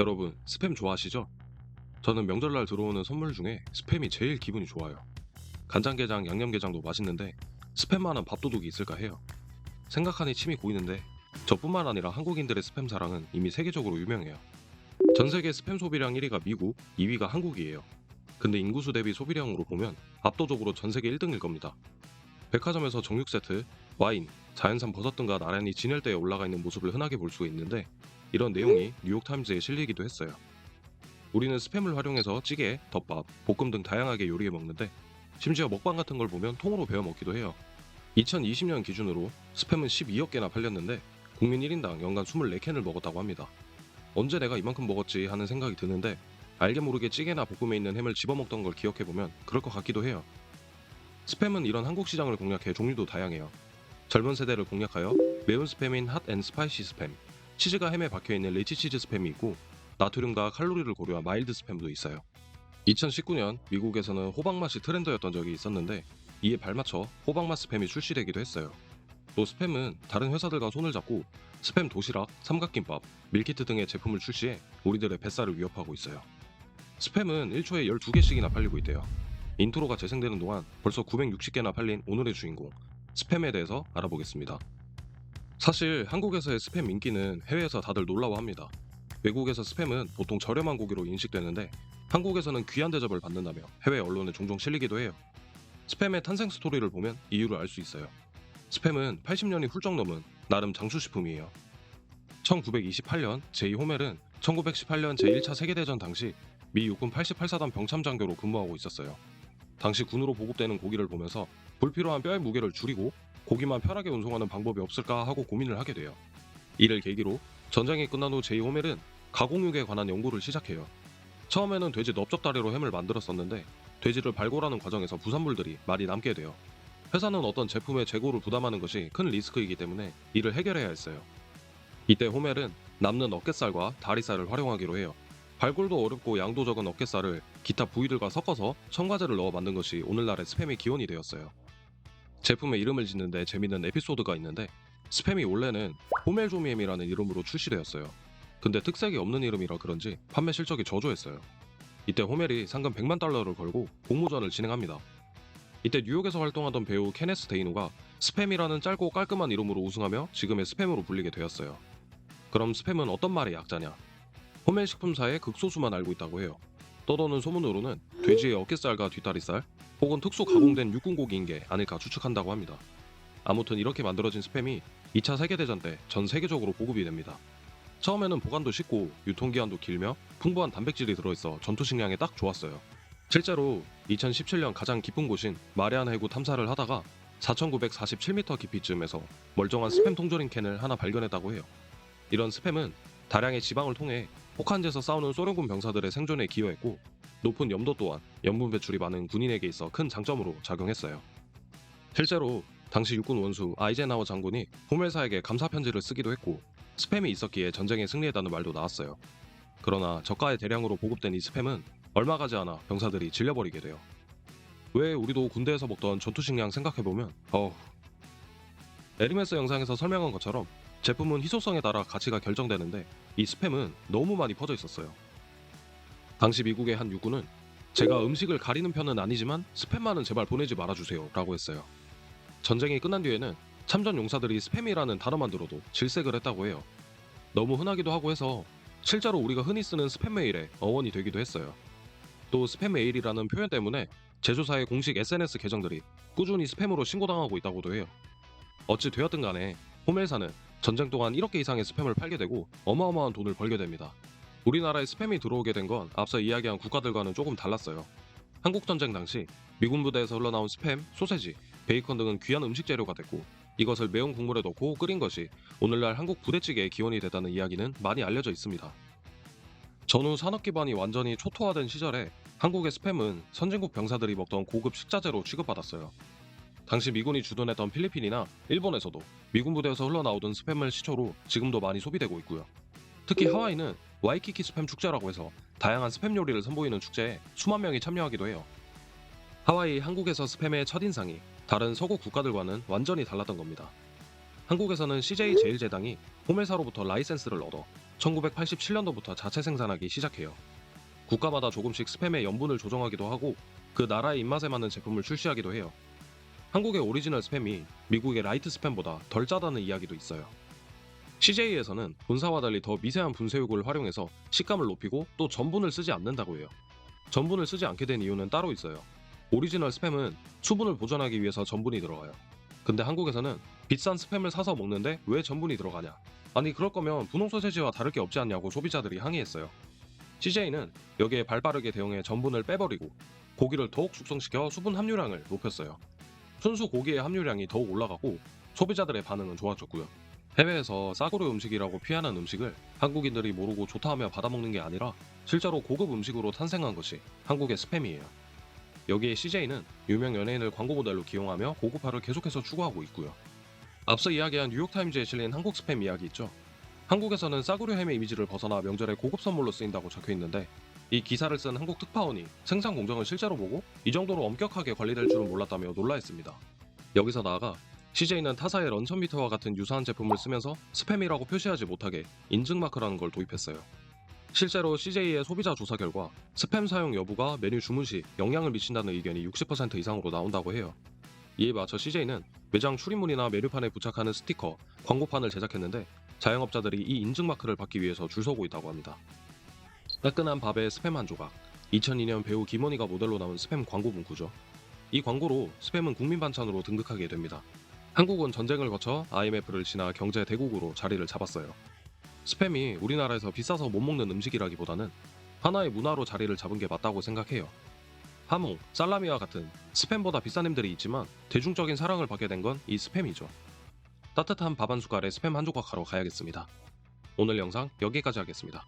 여러분, 스팸 좋아하시죠? 저는 명절날 들어오는 선물 중에 스팸이 제일 기분이 좋아요. 간장게장, 양념게장도 맛있는데 스팸만한 밥도둑이 있을까 해요. 생각하니 침이 고이는데 저뿐만 아니라 한국인들의 스팸 사랑은 이미 세계적으로 유명해요. 전 세계 스팸 소비량 1위가 미국, 2위가 한국이에요. 근데 인구수 대비 소비량으로 보면 압도적으로 전 세계 1등일 겁니다. 백화점에서 정육 세트, 와인, 자연산 버섯 등과 나란히 진열대에 올라가 있는 모습을 흔하게 볼 수 있는데 이런 내용이 뉴욕타임즈에 실리기도 했어요. 우리는 스팸을 활용해서 찌개, 덮밥, 볶음 등 다양하게 요리해 먹는데 심지어 먹방 같은 걸 보면 통으로 베어 먹기도 해요. 2020년 기준으로 스팸은 12억 개나 팔렸는데 국민 1인당 연간 24캔을 먹었다고 합니다. 언제 내가 이만큼 먹었지 하는 생각이 드는데 알게 모르게 찌개나 볶음에 있는 햄을 집어먹던 걸 기억해보면 그럴 것 같기도 해요. 스팸은 이런 한국 시장을 공략해 종류도 다양해요. 젊은 세대를 공략하여 매운 스팸인 핫 앤 스파이시 스팸, 치즈가 햄에 박혀있는 리치 치즈 스팸이 있고 나트륨과 칼로리를 고려한 마일드 스팸도 있어요. 2019년 미국에서는 호박맛이 트렌드였던 적이 있었는데 이에 발맞춰 호박맛 스팸이 출시되기도 했어요. 또 스팸은 다른 회사들과 손을 잡고 스팸 도시락, 삼각김밥, 밀키트 등의 제품을 출시해 우리들의 뱃살을 위협하고 있어요. 스팸은 1초에 12개씩이나 팔리고 있대요. 인트로가 재생되는 동안 벌써 960개나 팔린 오늘의 주인공, 스팸에 대해서 알아보겠습니다. 사실 한국에서의 스팸 인기는 해외에서 다들 놀라워합니다. 외국에서 스팸은 보통 저렴한 고기로 인식되는데 한국에서는 귀한 대접을 받는다며 해외 언론에 종종 실리기도 해요. 스팸의 탄생 스토리를 보면 이유를 알 수 있어요. 스팸은 80년이 훌쩍 넘은 나름 장수식품이에요. 1928년 제2호멜은 1918년 제1차 세계대전 당시 미 육군 88사단 병참장교로 근무하고 있었어요. 당시 군으로 보급되는 고기를 보면서 불필요한 뼈의 무게를 줄이고 고기만 편하게 운송하는 방법이 없을까 하고 고민을 하게 돼요. 이를 계기로 전쟁이 끝난 후 제2호멜은 가공육에 관한 연구를 시작해요. 처음에는 돼지 넓적다리로 햄을 만들었었는데 돼지를 발골하는 과정에서 부산물들이 많이 남게 돼요. 회사는 어떤 제품의 재고를 부담하는 것이 큰 리스크이기 때문에 이를 해결해야 했어요. 이때 호멜은 남는 어깨살과 다리살을 활용하기로 해요. 발골도 어렵고 양도 적은 어깨살을 기타 부위들과 섞어서 첨가제를 넣어 만든 것이 오늘날의 스팸의 기원이 되었어요. 제품의 이름을 짓는데 재밌는 에피소드가 있는데 스팸이 원래는 호멜조미햄이라는 이름으로 출시되었어요. 근데 특색이 없는 이름이라 그런지 판매 실적이 저조했어요. 이때 호멜이 상금 100만 달러를 걸고 공모전을 진행합니다. 이때 뉴욕에서 활동하던 배우 케네스 데이노가 스팸이라는 짧고 깔끔한 이름으로 우승하며 지금의 스팸으로 불리게 되었어요. 그럼 스팸은 어떤 말의 약자냐? 호멜 식품사의 극소수만 알고 있다고 해요. 떠도는 소문으로는 돼지의 어깨살과 뒷다리살 혹은 특수 가공된 육군고기인 게 아닐까 추측한다고 합니다. 아무튼 이렇게 만들어진 스팸이 2차 세계대전 때 전 세계적으로 보급이 됩니다. 처음에는 보관도 쉽고 유통기한도 길며 풍부한 단백질이 들어있어 전투 식량에 딱 좋았어요. 실제로 2017년 가장 깊은 곳인 마리아나 해구 탐사를 하다가 4,947m 깊이쯤에서 멀쩡한 스팸 통조림 캔을 하나 발견했다고 해요. 이런 스팸은 다량의 지방을 통해 혹한지에서 싸우는 소련군 병사들의 생존에 기여했고 높은 염도 또한 염분 배출이 많은 군인에게 있어 큰 장점으로 작용했어요. 실제로 당시 육군 원수 아이젠하워 장군이 호멜사에게 감사 편지를 쓰기도 했고 스팸이 있었기에 전쟁에 승리했다는 말도 나왔어요. 그러나 저가의 대량으로 보급된 이 스팸은 얼마 가지 않아 병사들이 질려버리게 돼요. 왜 우리도 군대에서 먹던 전투식량 생각해보면 에르메스 영상에서 설명한 것처럼 제품은 희소성에 따라 가치가 결정되는데 이 스팸은 너무 많이 퍼져 있었어요. 당시 미국의 한 육군은 제가 음식을 가리는 편은 아니지만 스팸만은 제발 보내지 말아주세요 라고 했어요. 전쟁이 끝난 뒤에는 참전 용사들이 스팸이라는 단어만 들어도 질색을 했다고 해요. 너무 흔하기도 하고 해서 실제로 우리가 흔히 쓰는 스팸 메일의 어원이 되기도 했어요. 또 스팸 메일이라는 표현 때문에 제조사의 공식 SNS 계정들이 꾸준히 스팸으로 신고당하고 있다고도 해요. 어찌 되었든 간에 호멜사는 전쟁 동안 1억 개 이상의 스팸을 팔게 되고 어마어마한 돈을 벌게 됩니다. 우리나라에 스팸이 들어오게 된 건 앞서 이야기한 국가들과는 조금 달랐어요. 한국전쟁 당시 미군 부대에서 흘러나온 스팸, 소세지, 베이컨 등은 귀한 음식 재료가 됐고 이것을 매운 국물에 넣고 끓인 것이 오늘날 한국 부대찌개의 기원이 됐다는 이야기는 많이 알려져 있습니다. 전후 산업 기반이 완전히 초토화된 시절에 한국의 스팸은 선진국 병사들이 먹던 고급 식자재로 취급받았어요. 당시 미군이 주둔했던 필리핀이나 일본에서도 미군 부대에서 흘러나오던 스팸을 시초로 지금도 많이 소비되고 있고요. 특히 하와이는 와이키키 스팸 축제라고 해서 다양한 스팸 요리를 선보이는 축제에 수만 명이 참여하기도 해요. 하와이 한국에서 스팸의 첫인상이 다른 서구 국가들과는 완전히 달랐던 겁니다. 한국에서는 CJ 제일제당이 호멜사로부터 라이센스를 얻어 1987년도부터 자체 생산하기 시작해요. 국가마다 조금씩 스팸의 염분을 조정하기도 하고 그 나라의 입맛에 맞는 제품을 출시하기도 해요. 한국의 오리지널 스팸이 미국의 라이트 스팸보다 덜 짜다는 이야기도 있어요. CJ에서는 본사와 달리 더 미세한 분쇄육을 활용해서 식감을 높이고 또 전분을 쓰지 않는다고 해요. 전분을 쓰지 않게 된 이유는 따로 있어요. 오리지널 스팸은 수분을 보존하기 위해서 전분이 들어가요. 근데 한국에서는 비싼 스팸을 사서 먹는데 왜 전분이 들어가냐? 아니 그럴 거면 분홍 소세지와 다를 게 없지 않냐고 소비자들이 항의했어요. CJ는 여기에 발빠르게 대응해 전분을 빼버리고 고기를 더욱 숙성시켜 수분 함유량을 높였어요. 순수 고기의 함유량이 더욱 올라가고 소비자들의 반응은 좋아졌고요. 해외에서 싸구려 음식이라고 피하는 음식을 한국인들이 모르고 좋다하며 받아먹는 게 아니라 실제로 고급 음식으로 탄생한 것이 한국의 스팸이에요. 여기에 CJ는 유명 연예인을 광고 모델로 기용하며 고급화를 계속해서 추구하고 있고요. 앞서 이야기한 뉴욕타임즈에 실린 한국 스팸 이야기 있죠. 한국에서는 싸구려 햄의 이미지를 벗어나 명절에 고급 선물로 쓰인다고 적혀있는데 이 기사를 쓴 한국 특파원이 생산 공정을 실제로 보고 이 정도로 엄격하게 관리될 줄은 몰랐다며 놀라했습니다. 여기서 나아가 CJ는 타사의 런천미트와 같은 유사한 제품을 쓰면서 스팸이라고 표시하지 못하게 인증마크라는 걸 도입했어요. 실제로 CJ의 소비자 조사 결과 스팸 사용 여부가 메뉴 주문 시 영향을 미친다는 의견이 60% 이상으로 나온다고 해요. 이에 맞춰 CJ는 매장 출입문이나 메뉴판에 부착하는 스티커, 광고판을 제작했는데 자영업자들이 이 인증마크를 받기 위해서 줄 서고 있다고 합니다. 따끈한 밥에 스팸 한 조각, 2002년 배우 김원희가 모델로 나온 스팸 광고 문구죠. 이 광고로 스팸은 국민 반찬으로 등극하게 됩니다. 한국은 전쟁을 거쳐 IMF를 지나 경제 대국으로 자리를 잡았어요. 스팸이 우리나라에서 비싸서 못 먹는 음식이라기보다는 하나의 문화로 자리를 잡은 게 맞다고 생각해요. 하몽, 살라미와 같은 스팸보다 비싼 햄들이 있지만 대중적인 사랑을 받게 된 건 이 스팸이죠. 따뜻한 밥 한 숟갈에 스팸 한 조각 하러 가야겠습니다. 오늘 영상 여기까지 하겠습니다.